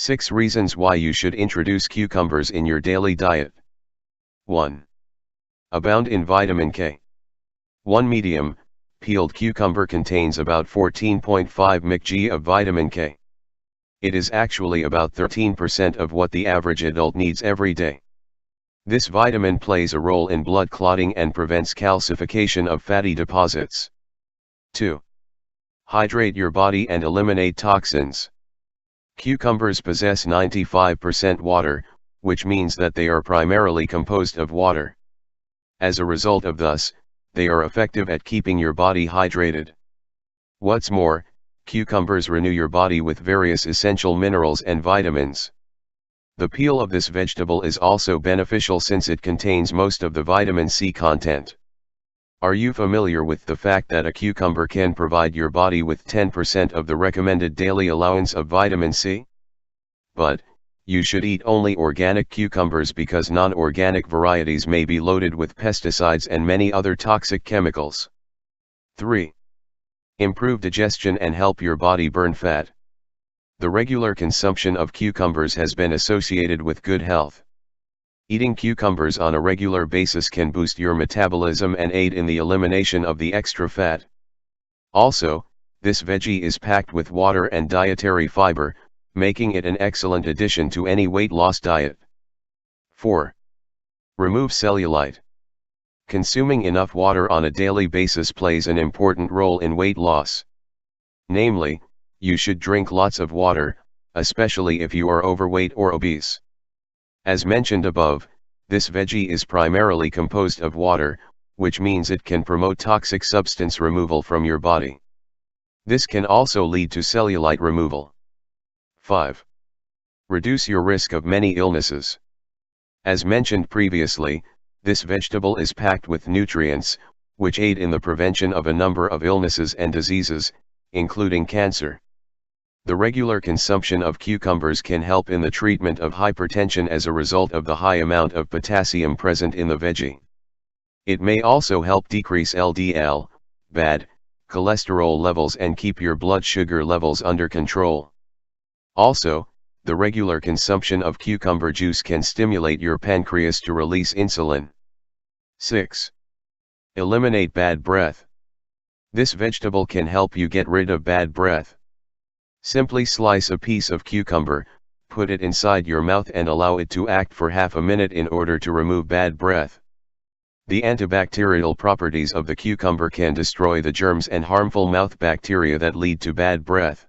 6 reasons why you should introduce cucumbers in your daily diet. 1. Abound in vitamin K. One medium, peeled cucumber contains about 14.5 mcg of vitamin K. It is actually about 13% of what the average adult needs every day. This vitamin plays a role in blood clotting and prevents calcification of fatty deposits. 2. Hydrate your body and eliminate toxins. Cucumbers possess 95% water, which means that they are primarily composed of water. As a result of thus, they are effective at keeping your body hydrated. What's more, cucumbers renew your body with various essential minerals and vitamins. The peel of this vegetable is also beneficial since it contains most of the vitamin C content. Are you familiar with the fact that a cucumber can provide your body with 10% of the recommended daily allowance of vitamin C? But, you should eat only organic cucumbers because non-organic varieties may be loaded with pesticides and many other toxic chemicals. 3. Improve digestion and help your body burn fat. The regular consumption of cucumbers has been associated with good health. Eating cucumbers on a regular basis can boost your metabolism and aid in the elimination of the extra fat. Also, this veggie is packed with water and dietary fiber, making it an excellent addition to any weight loss diet. 4. Remove cellulite. Consuming enough water on a daily basis plays an important role in weight loss. Namely, you should drink lots of water, especially if you are overweight or obese. As mentioned above, this veggie is primarily composed of water, which means it can promote toxic substance removal from your body. This can also lead to cellulite removal. 5. Reduce your risk of many illnesses. As mentioned previously, this vegetable is packed with nutrients, which aid in the prevention of a number of illnesses and diseases, including cancer. The regular consumption of cucumbers can help in the treatment of hypertension as a result of the high amount of potassium present in the veggie. It may also help decrease LDL, bad cholesterol levels and keep your blood sugar levels under control. Also, the regular consumption of cucumber juice can stimulate your pancreas to release insulin. 6. Eliminate bad breath. This vegetable can help you get rid of bad breath. Simply slice a piece of cucumber, put it inside your mouth and allow it to act for half a minute in order to remove bad breath. The antibacterial properties of the cucumber can destroy the germs and harmful mouth bacteria that lead to bad breath.